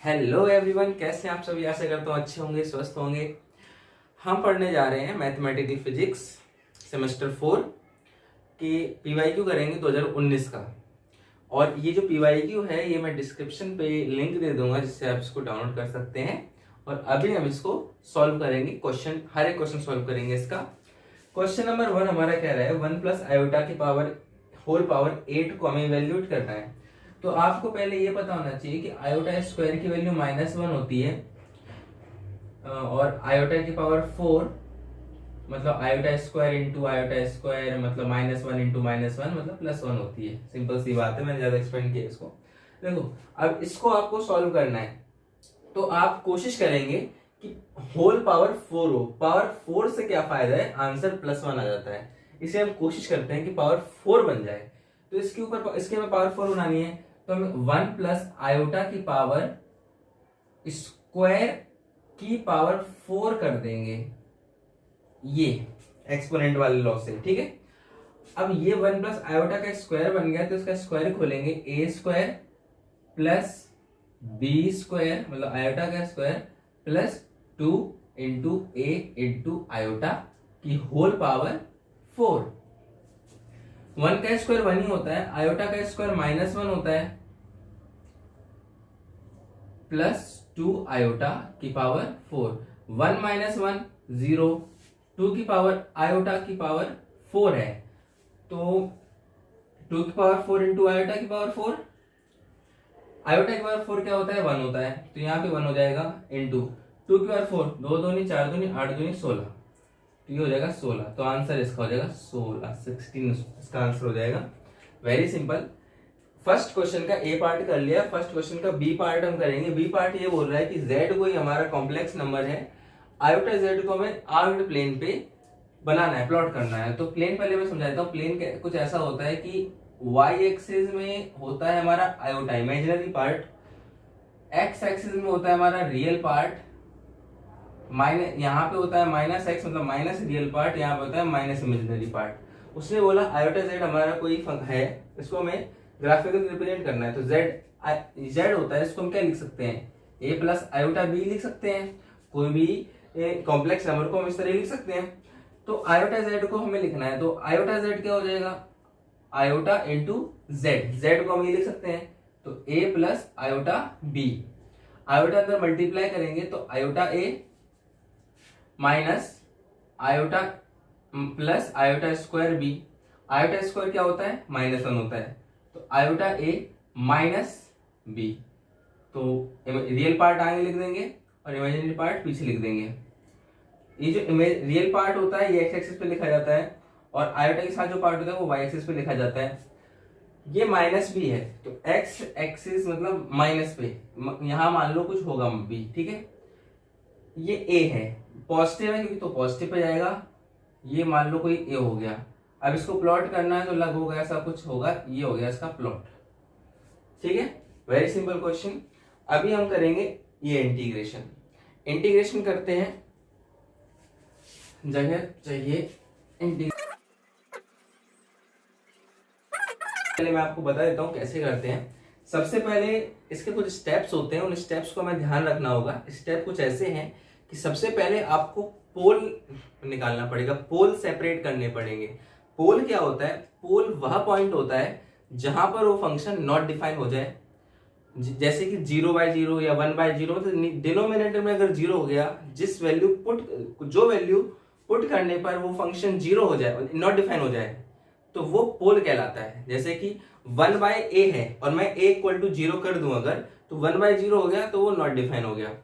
Hello everyone, कैसे हैं आप सभी। आशा करता हूँ अच्छे होंगे, स्वस्थ होंगे। हम पढ़ने जा रहे हैं मैथमेटिकल फिजिक्स सेमेस्टर 4 की पीवाईक्यू करेंगे 2019 का। और ये जो पीवाईक्यू है ये मैं डिस्क्रिप्शन पे लिंक दे दूंगा जिससे आप इसको डाउनलोड कर सकते हैं। और अभी हम इसको सॉल्व करेंगे, हर एक क्वेश्चन सॉल्व करेंगे इसका। क्वेश्चन नंबर 1 हमारा कह रहा है 1 प्लस आयोटा की पावर होल पावर 8 को हमें इवेल्यूएट करना है। तो आपको पहले ये पता होना चाहिए कि आयोटा स्क्वायर की वैल्यू -1 होती है और आयोटा की पावर 4 मतलब iota square into iota square मतलब -1 इंटू -1 मतलब +1 होती है। सिंपल सी बात है, मैंने ज्यादा एक्सप्लेन किया इसको। देखो अब इसको आपको सॉल्व करना है तो आप कोशिश करेंगे कि होल पावर 4 हो। पावर 4 से क्या फायदा है, आंसर +1 आ जाता है। इसे हम कोशिश करते हैं कि पावर 4 बन जाए। तो इसके ऊपर इसके में पावर 4 बनानी है तो हम 1 प्लस आयोटा की पावर स्क्वायर की पावर 4 कर देंगे, ये एक्सपोनेंट वाले लॉ से। ठीक है, अब ये 1 प्लस आयोटा का स्क्वायर बन गया तो इसका स्क्वायर खोलेंगे, ए स्क्वायर प्लस बी स्क्वायर मतलब आयोटा का स्क्वायर प्लस 2 इंटू ए इंटू आयोटा की होल पावर 4। 1 का स्क्वायर 1 ही होता है, आयोटा का स्क्वायर -1 होता है प्लस 2 आयोटा की पावर 4। 1 - 1 0, 2 की पावर आयोटा की पावर 4 है तो 2 की पावर 4 इंटू आयोटा की पावर 4। आयोटा की पावर 4 क्या होता है, 1 होता है तो यहाँ पे 1 हो जाएगा इंटू 2 की पावर 4, 2 दूनी 4 दूनी 8 दूनी 16, तो ये हो जाएगा 16। तो आंसर इसका हो जाएगा 16 इसका आंसर हो जाएगा। Very simple. फर्स्ट क्वेश्चन का ए पार्ट कर लिया, फर्स्ट क्वेश्चन का बी पार्ट हम करेंगे। बी पार्ट ये बोल रहा है कि z कोई हमारा कॉम्प्लेक्स नंबर है, आयोटा z को हमें आर्क्ड प्लेन पे बनाना है, प्लॉट करना है। तो प्लेन पहले मैं समझाता हूँ। प्लेन कुछ ऐसा होता है कि y एक्सिस में होता है हमारा iota imaginary part, x axis में होता है हमारा रियल पार्ट, यहाँ पे होता है -x मतलब माइनस रियल पार्ट, यहाँ पे होता है माइनस इमेजिनरी पार्ट। उसने बोला आयोटा z हमारा कोई है, इसको हमें ग्राफिकली रिप्रेजेंट करना है। तो z होता है, इसको हम क्या लिख सकते हैं, a प्लस आयोटा b लिख सकते हैं। कोई भी कॉम्प्लेक्स नंबर को हम इस तरह लिख सकते हैं। तो आयोटा z को हमें लिखना है तो आयोटा z क्या हो जाएगा, आयोटा इंटू z को हम ये लिख सकते हैं तो a plus iota b। Iota अंदर मल्टीप्लाई करेंगे तो iota a minus iota plus iota square b। Iota square क्या होता है, -1 होता है तो आयोटा a माइनस b। तो रियल पार्ट आगे लिख देंगे और इमेजिनरी पार्ट पीछे लिख देंगे। ये जो रियल पार्ट होता है ये एक्स एक्सिस पे लिखा जाता है और आयोटा के साथ जो पार्ट होता है वो वाई एक्सिस पे लिखा जाता है। ये माइनस b है तो एक्स एक्सिस मतलब माइनस पे, यहां मान लो कुछ होगा b। ठीक है, ये a है, पॉजिटिव है क्योंकि तो पॉजिटिव पे जाएगा। ये मान लो कोई a हो गया। अब इसको प्लॉट करना है तो लग होगा ऐसा कुछ होगा, ये हो गया इसका प्लॉट। ठीक है, वेरी सिंपल क्वेश्चन। अभी हम करेंगे ये इंटीग्रेशन करते हैं, जगह चाहिए पहले मैं आपको बता देता हूं कैसे करते हैं। सबसे पहले इसके कुछ स्टेप्स होते हैं, उन स्टेप्स को हमें ध्यान रखना होगा। स्टेप कुछ ऐसे हैं कि सबसे पहले आपको पोल निकालना पड़ेगा, पोल सेपरेट करने पड़ेंगे। पोल क्या होता है, पोल वह पॉइंट होता है जहां पर वो फंक्शन नॉट डिफाइन हो जाए, जैसे कि 0/0 या 1/0 मतलब डिनोमिनेटर में अगर 0 हो गया, जिस जो वैल्यू पुट करने पर वो फंक्शन 0 हो जाए, नॉट डिफाइन हो जाए, तो वो पोल कहलाता है। जैसे कि 1/a है और मैं a = 0 कर दूं अगर, तो 1/0 हो गया तो वो नॉट डिफाइन हो गया।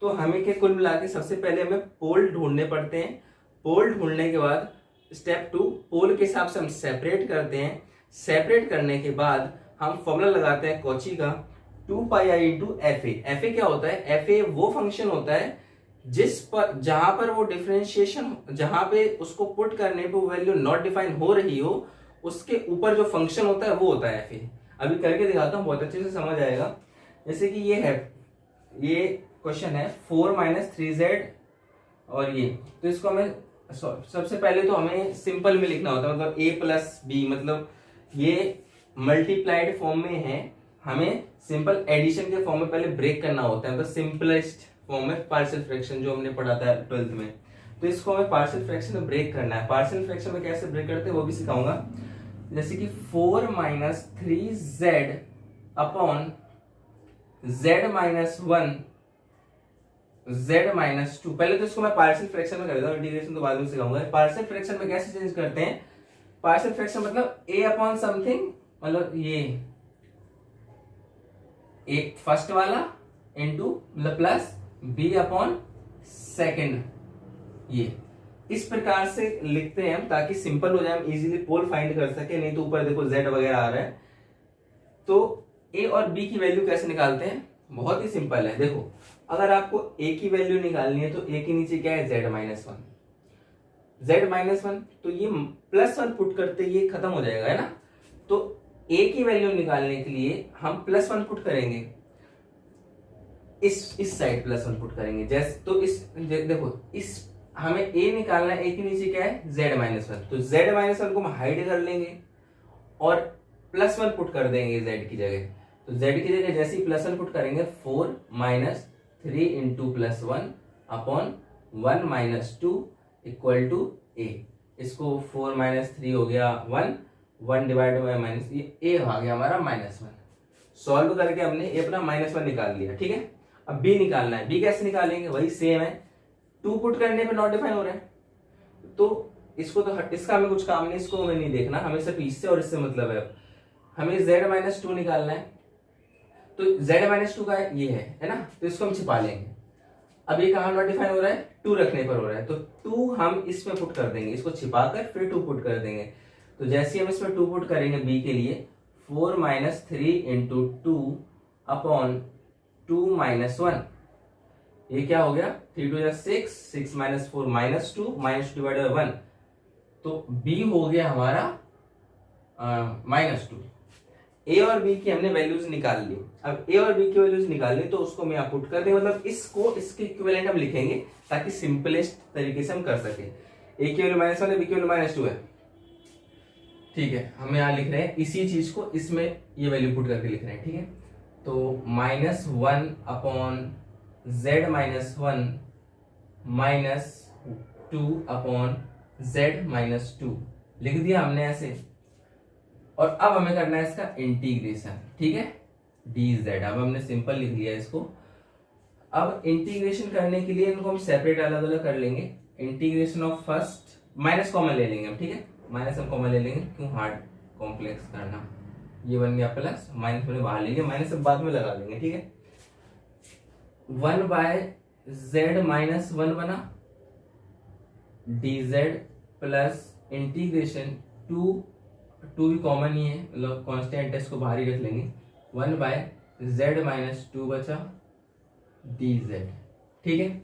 तो हमें के कुल मिला के सबसे पहले हमें पोल ढूंढने पड़ते हैं। पोल ढूंढने के बाद स्टेप 2, पोल के हिसाब से हम सेपरेट करते हैं। सेपरेट करने के बाद हम फॉर्मूला लगाते हैं कॉची का, 2πi × fa। fa क्या होता है, fa वो फंक्शन होता है जहां पर वो डिफरेंशिएशन, जहां पे उसको पुट करने पे वो वैल्यू नॉट डिफाइन हो रही हो, उसके ऊपर जो फंक्शन होता है वो होता है fa। अभी करके दिखाता हूं, बहुत अच्छे से समझ आएगा। जैसे कि ये क्वेश्चन है 4 - 3z और ये, तो इसको हमें सबसे पहले तो हमें सिंपल में लिखना होता है, मतलब a + b, मतलब ये मल्टीप्लाइड फॉर्म में है, हमें सिंपल एडिशन के फॉर्म में पहले ब्रेक करना होता है, मतलब सिंपलेस्ट फॉर्म में पार्शियल फ्रैक्शन जो हमने पढ़ा था 12th में, तो इसको हमें पार्शियल फ्रैक्शन में ब्रेक करना है। पार्शियल फ्रैक्शन में कैसे ब्रेक करते हैं वो भी सिखाऊंगा। जैसे कि 4 minus 3z upon z minus 1 z minus 2। पहले तो इसको मैं पार्शियल फ्रैक्शन में कर देता हूँ, इंटीग्रेशन तो बाद में सिखाऊंगा। पार्शियल फ्रैक्शन में कैसे चेंज करते हैं, पार्शियल फ्रैक्शन मतलब a अपॉन समथिंग, मतलब ये एक फर्स्ट वाला इनटू मतलब प्लस b अपॉन सेकंड, ये इस प्रकार से लिखते हैं हम ताकि सिंपल हो जाए, हम इजीली पोल फाइंड कर सके। नहीं तो ऊपर देखो z वगैरह आ रहा है। तो a और b की वैल्यू कैसे निकालते हैं, बहुत ही सिंपल है। देखो अगर आपको a की वैल्यू निकालनी है तो a के नीचे क्या है, z माइनस 1, z माइनस 1, तो ये +1 पुट करते ये खत्म हो जाएगा, है ना। तो a की वैल्यू निकालने के लिए हम +1 पुट करेंगे, इस साइड +1 पुट करेंगे। जैसे तो देखो इस हमें a निकालना है, a के नीचे क्या है, z माइनस 1, तो z माइनस 1 को हम हाइड कर लेंगे और +1 पुट कर देंगे z की जगह। तो z की जगह जैसे ही +1 पुट करेंगे 4 minus 3 into +1 upon 1 minus 2 equal to a। इसको 4 माइनस 3 हो गया 1 डिवाइड बाय माइनस, ये a आ गया हमारा -1। सॉल्व करके हमने a अपना -1 निकाल लिया, ठीक है। अब b निकालना है, b कैसे निकालेंगे, वही सेम है, 2 पुट करने पे नॉट डिफाइन हो रहा है, तो इसको तो इसका हमें कुछ काम नहीं, इसको हमें नहीं देखना, हमें सिर्फ इससे और इससे मतलब है। हमें z माइनस 2 निकालना है, तो z माइनस 2 का ये है ना, तो इसको हम छिपा लेंगे। अब ये कहाँ नॉट डिफाइन हो रहा है, 2 रखने पर हो रहा है, तो 2 हम इसमें पुट कर देंगे, इसको छिपा कर फिर 2 पुट कर देंगे। तो जैसे हम इसमें 2 पुट करेंगे b के लिए, 4 माइनस 3 इंटू 2 अपॉन 2 माइनस 1, ये क्या हो गया, 3 2 6, 6 माइनस 4 माइनस 2 डिवाइड बाय 1, तो b हो गया हमारा -2। a और b की हमने वैल्यूज निकाल ली। अब a और b की वैल्यूज निकाल ली तो उसको मैं पुट कर दें, मतलब इसको इसके इक्विवेलेंट हम लिखेंगे ताकि सिंपलेस्ट तरीके से हम कर सके। a की वैल्यू -1 है, b की वैल्यू -2 है, ठीक है। हम यहाँ लिख रहे हैं इसी चीज को, इसमें ये वैल्यू पुट करके लिख रहे हैं, ठीक है। तो -1 upon z minus 1 -2 upon z minus 2 लिख दिया हमने ऐसे। और अब हमें करना है इसका इंटीग्रेशन, ठीक है, dz। अब हमने सिंपल लिख लिया इसको। अब इंटीग्रेशन करने के लिए इनको हम सेपरेट अलग अलग कर लेंगे। Integration of first minus common ले लेंगे हम, ठीक है, माइनस हम कॉमन ले लेंगे, क्यों हार्ड कॉम्प्लेक्स करना। ये बन गया प्लस, माइनस मैंने बाहर ले लिया, माइनस सब बाद में लगा लेंगे, ठीक है। 1 बाय z माइनस 1 बना dz प्लस इंटीग्रेशन 2 भी कॉमन ही है, मतलब कांस्टेंट है, इसको बाहर ही रख लेंगे। 1 बाय z माइनस 2 बचा dz, ठीक है।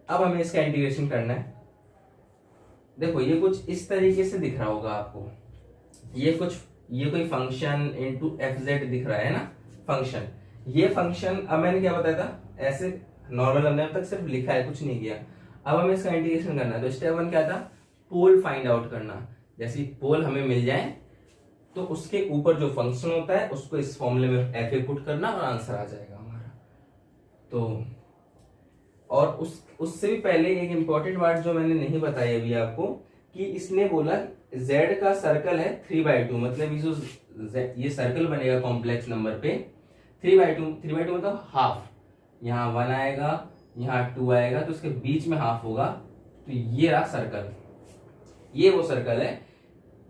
अब हमें इसका इंटीग्रेशन करना है। देखो ये कुछ इस तरीके से दिख रहा होगा आपको, ये कोई फंक्शन इनटू fz दिख रहा है ना, फंक्शन। ये फंक्शन अब मैंने क्या बताया था, ऐसे नॉर्मल हमने अब तक सिर्फ लिखा है, कुछ नहीं किया। अब हमें इसका इंटीग्रेशन करना है। तो स्टेप 1 क्या था, पोल फाइंड आउट करना। जैसे पोल हमें मिल जाए तो उसके ऊपर जो फंक्शन होता है उसको इस फॉर्मूले में fa पुट करना और आंसर आ जाएगा हमारा। तो और उससे भी पहले एक इंपॉर्टेंट बात जो मैंने नहीं बताई अभी आपको, कि इसने बोला z का सर्कल है 3/2, मतलब ये सर्कल बनेगा कॉम्प्लेक्स नंबर पे 3/2 मतलब हाफ। यहाँ 1 आएगा, यहाँ 2 आएगा, तो उसके बीच में हाफ होगा। तो ये रहा सर्कल, ये वो सर्कल है।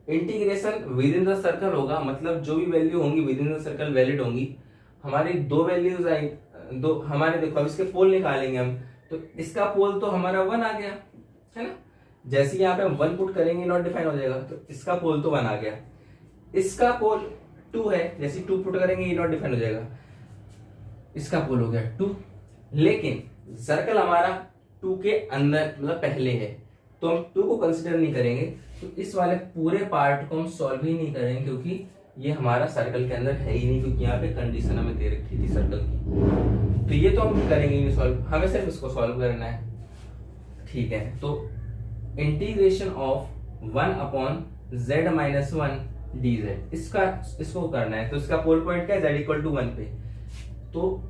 Integration with in the circle होगा, मतलब जो भी वैल्यू होंगी with in the circle valid होंगी। हमारी 2 वैल्यूज आई, दो हमारे, देखो अब इसके पोल निकालेंगे हम, तो इसका पोल तो हमारा 1 आ गया, है ना। जैसे यहाँ पे हम 1 पुट करेंगे नॉट डिफाइन हो जाएगा, तो इसका पोल तो 1 आ गया। इसका पोल 2 है, जैसे 2 पुट करेंगे ये नॉट डिफाइन हो जाएगा, इसका पोल हो गया 2। लेकिन सर्कल हमारा 2 के अंदर मतलब पहले है, तो हम 2 को कंसिडर नहीं करेंगे। तो इस वाले पूरे पार्ट को हम सॉल्व ही नहीं करेंगे, क्योंकि ये हमारा सर्कल के अंदर है ही नहीं, क्योंकि यहाँ पे कंडीशन हमें दे रखी थी सर्कल की। तो ये तो हम करेंगे नहीं सॉल्व, हमें सिर्फ इसको सॉल्व करना है, ठीक है। तो integration of 1 upon z minus 1 dz, इसको करना है। तो इसका पोल पॉइंट क्या है, z इक्वल टू 1 पे। तो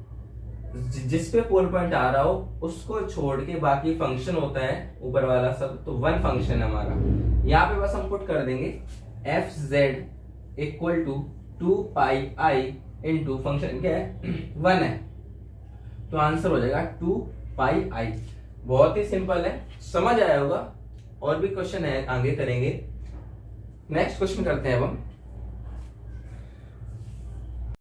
जिस पे पोल पॉइंट आ रहा हो उसको छोड़ के बाकी फंक्शन होता है ऊपर वाला सब, तो 1 फंक्शन है हमारा। यहाँ पे बस हम पुट कर देंगे F Z equal to 2 pi I into function क्या है 1 है, तो आंसर हो जाएगा 2 पाई आई। बहुत ही सिंपल है, समझ आया होगा। और भी क्वेश्चन है आगे करेंगे। नेक्स्ट क्वेश्चन करते हैं अब हम।